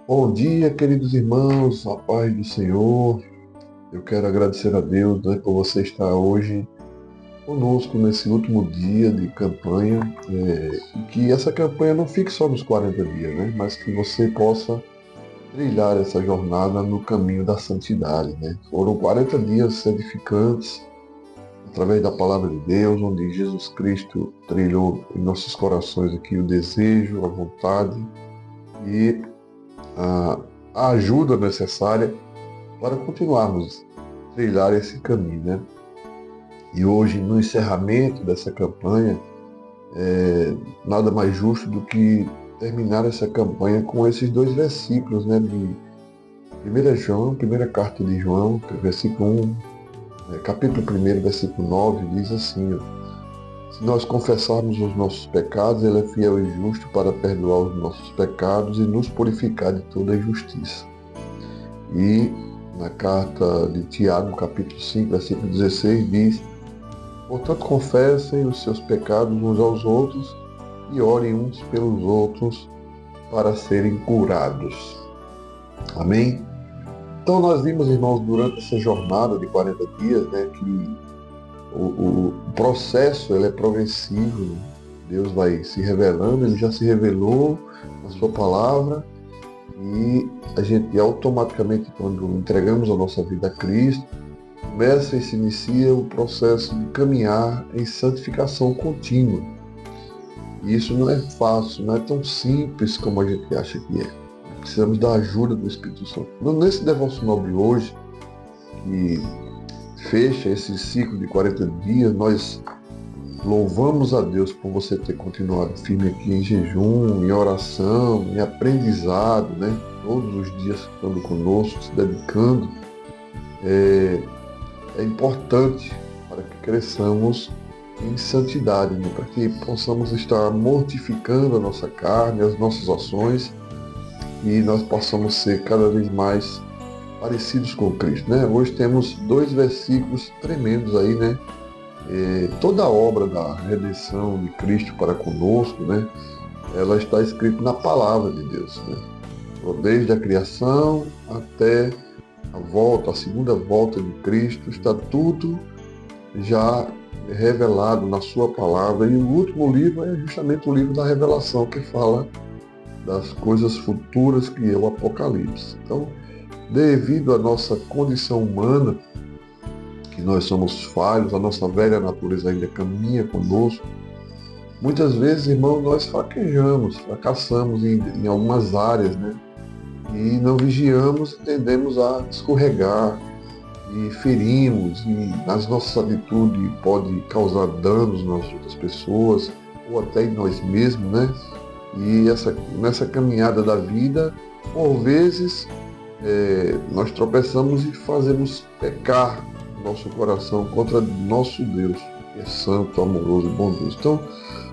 Bom dia, queridos irmãos, a paz do Senhor. Eu quero agradecer a Deus, por você estar hoje conosco nesse último dia de campanha, e que essa campanha não fique só nos 40 dias, mas que você possa trilhar essa jornada no caminho da santidade. Foram 40 dias edificantes, através da palavra de Deus, onde Jesus Cristo trilhou em nossos corações aqui o desejo, a vontade e a ajuda necessária para continuarmos a trilhar esse caminho. E hoje, no encerramento dessa campanha, nada mais justo do que terminar essa campanha com esses dois versículos, de 1 João, primeira carta de João, versículo 1, capítulo 1, versículo 9, diz assim: se nós confessarmos os nossos pecados, Ele é fiel e justo para perdoar os nossos pecados e nos purificar de toda injustiça. E na carta de Tiago, capítulo 5, versículo 16, diz: portanto, confessem os seus pecados uns aos outros e orem uns pelos outros para serem curados. Amém? Então nós vimos, irmãos, durante essa jornada de 40 dias, que o processo ele é progressivo. Deus vai se revelando, Ele já se revelou na sua palavra, e a gente automaticamente, quando entregamos a nossa vida a Cristo, começa e se inicia o processo de caminhar em santificação contínua. E isso não é fácil, não é tão simples como a gente acha que é. Precisamos da ajuda do Espírito Santo. Nesse devocional de hoje, que fecha esse ciclo de 40 dias, nós louvamos a Deus por você ter continuado firme aqui em jejum, em oração, em aprendizado, todos os dias ficando conosco, se dedicando. É importante para que cresçamos em santidade, para que possamos estar mortificando a nossa carne, as nossas ações, e nós possamos ser cada vez mais parecidos com Cristo. Hoje temos dois versículos tremendos aí, toda a obra da redenção de Cristo para conosco, ela está escrita na palavra de Deus, desde a criação até a segunda volta de Cristo, está tudo já revelado na sua palavra. E o último livro é justamente o livro da Revelação, que fala das coisas futuras, que é o Apocalipse. Então, devido à nossa condição humana, que nós somos falhos, a nossa velha natureza ainda caminha conosco, muitas vezes, irmãos, nós fracassamos em algumas áreas, e não vigiamos e tendemos a escorregar, e ferimos, e nas nossas atitudes pode causar danos nas outras pessoas, ou até em nós mesmos, E nessa caminhada da vida, por vezes, nós tropeçamos e fazemos pecar nosso coração contra nosso Deus, que é santo, amoroso e bondoso. Então,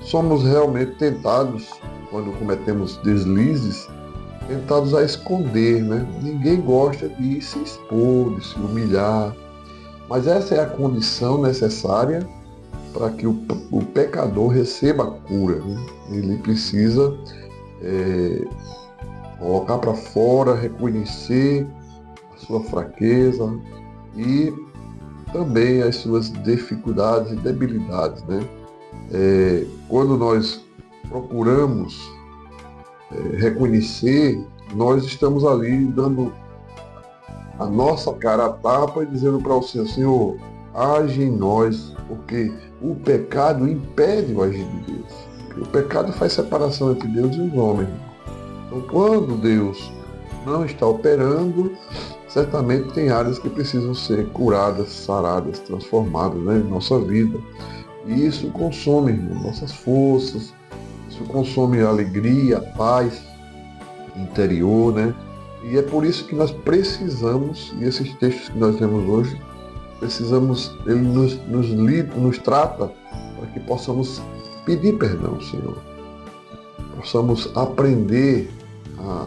somos realmente tentados, quando cometemos deslizes, tentados a esconder, Ninguém gosta de se expor, de se humilhar, mas essa é a condição necessária para que o pecador receba a cura. Ele precisa colocar para fora, reconhecer a sua fraqueza e também as suas dificuldades e debilidades. Quando nós procuramos reconhecer, nós estamos ali dando a nossa cara a tapa e dizendo para o Senhor, age em nós, porque o pecado impede o agir de Deus. Porque o pecado faz separação entre Deus e os homens. Então, quando Deus não está operando, certamente tem áreas que precisam ser curadas, saradas, transformadas, em nossa vida. E isso consome, irmão, nossas forças, isso consome a alegria, a paz interior, E é por isso que nós precisamos, e esses textos que nós temos hoje, ele nos trata para que possamos pedir perdão, Senhor. Possamos aprender a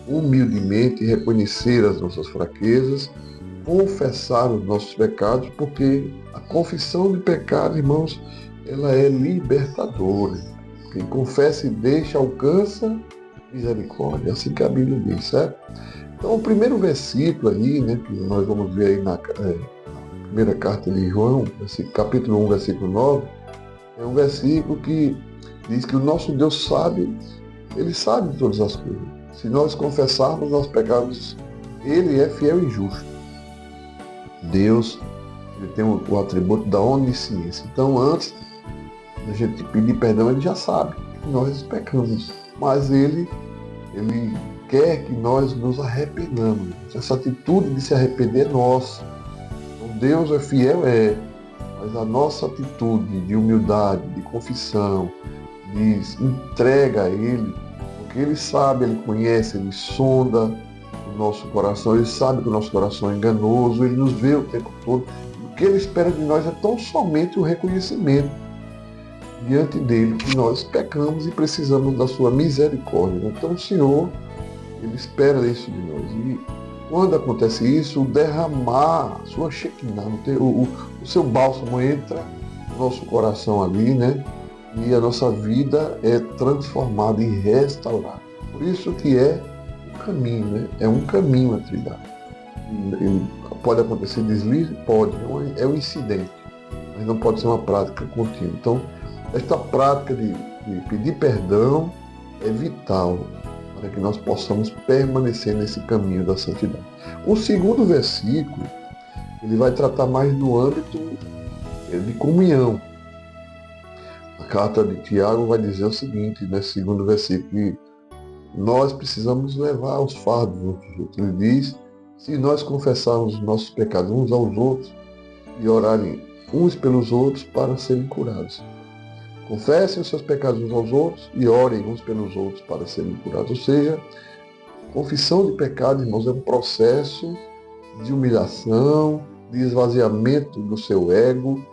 humildemente reconhecer as nossas fraquezas, confessar os nossos pecados, porque a confissão de pecado, irmãos, ela é libertadora. Quem confessa e deixa, alcança misericórdia, assim que a Bíblia diz, certo? Então, o primeiro versículo aí, né, que nós vamos ver aí na primeira carta de João, capítulo 1, versículo 9, é um versículo que diz que o nosso Deus sabe, ele sabe de todas as coisas. Se nós confessarmos nossos pecados, ele é fiel e justo. Deus, ele tem o atributo da onisciência. Então, antes da gente pedir perdão, ele já sabe que nós pecamos. Mas ele quer que nós nos arrependamos. Essa atitude de se arrepender é nossa. Então, Deus é fiel, mas a nossa atitude de humildade, de confissão, de entrega a Ele, porque Ele sabe, Ele conhece, Ele sonda o nosso coração, Ele sabe que o nosso coração é enganoso, Ele nos vê o tempo todo. O que Ele espera de nós é tão somente o reconhecimento diante dele que nós pecamos e precisamos da sua misericórdia. Então o Senhor, Ele espera isso de nós. E quando acontece isso, o derramar, a sua Shekinah, o seu bálsamo entra no nosso coração ali, né? E a nossa vida é transformada e restaurada. Por isso que é um caminho, né? É um caminho a trilhar. Pode acontecer deslize? Pode. É um incidente. Mas não pode ser uma prática contínua. Então, esta prática de pedir perdão é vital para que nós possamos permanecer nesse caminho da santidade. O segundo versículo, ele vai tratar mais do âmbito de comunhão. A carta de Tiago vai dizer o seguinte, nesse segundo versículo, que nós precisamos levar os fardos uns dos outros. Ele diz, se nós confessarmos os nossos pecados uns aos outros e orarem uns pelos outros para serem curados. Confessem os seus pecados uns aos outros e orem uns pelos outros para serem curados. Ou seja, confissão de pecado, irmãos, é um processo de humilhação, de esvaziamento do seu ego,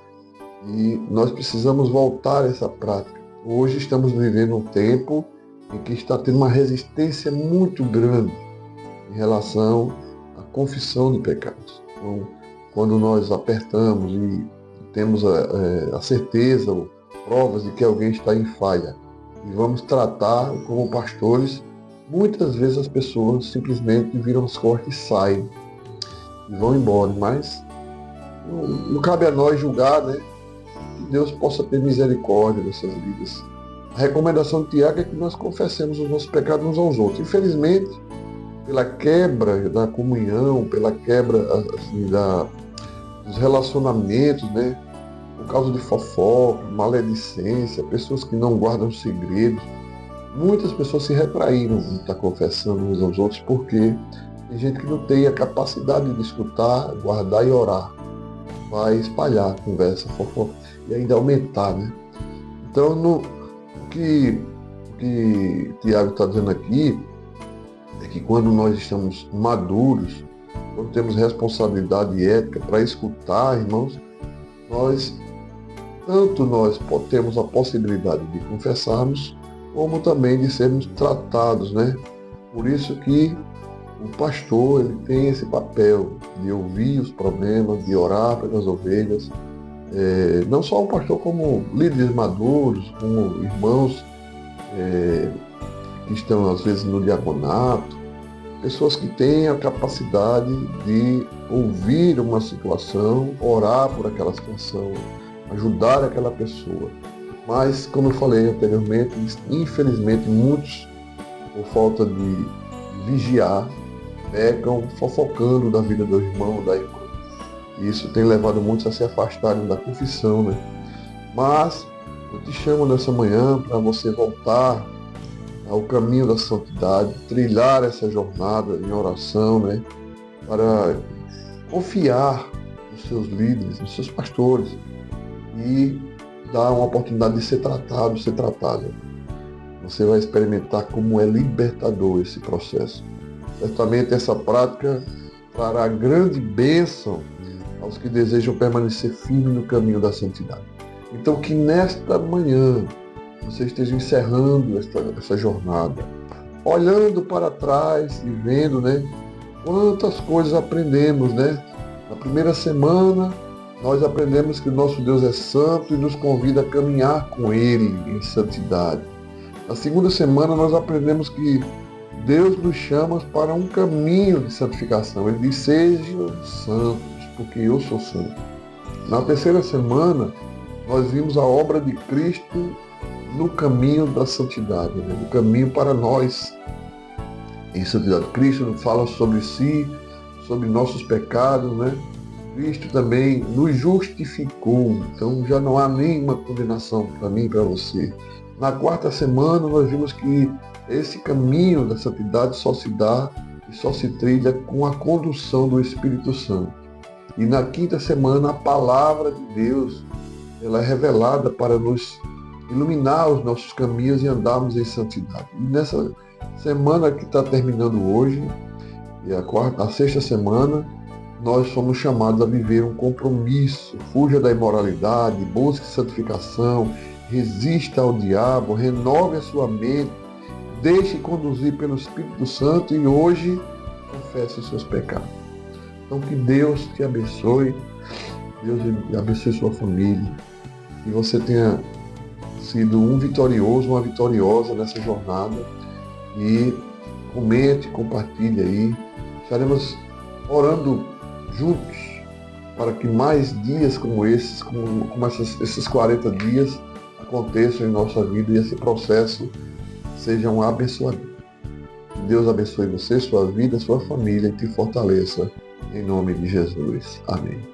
e nós precisamos voltar a essa prática. Hoje estamos vivendo um tempo em que está tendo uma resistência muito grande em relação à confissão de pecados. Então, quando nós apertamos e temos a certeza, provas de que alguém está em falha, e vamos tratar como pastores, muitas vezes as pessoas simplesmente viram as costas e saem e vão embora, mas não cabe a nós julgar, né? Que Deus possa ter misericórdia dessas vidas. A recomendação de Tiago é que nós confessemos os nossos pecados uns aos outros. Infelizmente, pela quebra da comunhão, pela quebra assim, dos relacionamentos, né? Por causa de fofoca, maledicência, pessoas que não guardam segredos. Muitas pessoas se retraíram de estar confessando uns aos outros porque tem gente que não tem a capacidade de escutar, guardar e orar. Vai espalhar a conversa, fofoca e ainda aumentar, né? Então, o que Tiago está dizendo aqui é que quando nós estamos maduros, quando temos responsabilidade ética para escutar, irmãos, nós temos a possibilidade de confessarmos, como também de sermos tratados, né? Por isso que o pastor, ele tem esse papel de ouvir os problemas, de orar pelas ovelhas. Não só o pastor, como líderes maduros, como irmãos que estão às vezes no diaconato, pessoas que têm a capacidade de ouvir uma situação, orar por aquela situação, ajudar aquela pessoa. Mas, como eu falei anteriormente, infelizmente muitos, por falta de vigiar, pecam fofocando da vida do irmão ou da irmã. E isso tem levado muitos a se afastarem da confissão, né? Mas eu te chamo nessa manhã para você voltar ao caminho da santidade, trilhar essa jornada em oração, né? Para confiar nos seus líderes, nos seus pastores e dar uma oportunidade de ser tratado, ser tratada. Você vai experimentar como é libertador esse processo. Certamente essa prática trará grande bênção aos que desejam permanecer firmes no caminho da santidade. Então que nesta manhã você esteja encerrando essa jornada, olhando para trás e vendo, né, quantas coisas aprendemos, né? Na primeira semana nós aprendemos que o nosso Deus é santo e nos convida a caminhar com Ele em santidade. Na segunda semana nós aprendemos que Deus nos chama para um caminho de santificação. Ele diz: sejam santos, porque eu sou santo. Na terceira semana, nós vimos a obra de Cristo no caminho da santidade, né? No caminho para nós em santidade. Cristo fala sobre si, sobre nossos pecados, né? Cristo também nos justificou, então já não há nenhuma condenação para mim e para você. Na quarta semana, nós vimos que esse caminho da santidade só se dá e só se trilha com a condução do Espírito Santo. E na quinta semana, a palavra de Deus, ela é revelada para nos iluminar os nossos caminhos e andarmos em santidade. E nessa semana que está terminando hoje, e a sexta semana, nós somos chamados a viver um compromisso. Fuja da imoralidade, busque santificação, resista ao diabo, renove a sua mente, deixe conduzir pelo Espírito Santo e hoje confesse os seus pecados. Então que Deus te abençoe, Deus abençoe sua família, que você tenha sido um vitorioso, uma vitoriosa nessa jornada e comente, compartilhe aí. Estaremos orando juntos para que mais dias como esses, como esses 40 dias aconteçam em nossa vida e esse processo seja um abençoador. Que Deus abençoe você, sua vida, sua família e te fortaleça em nome de Jesus. Amém.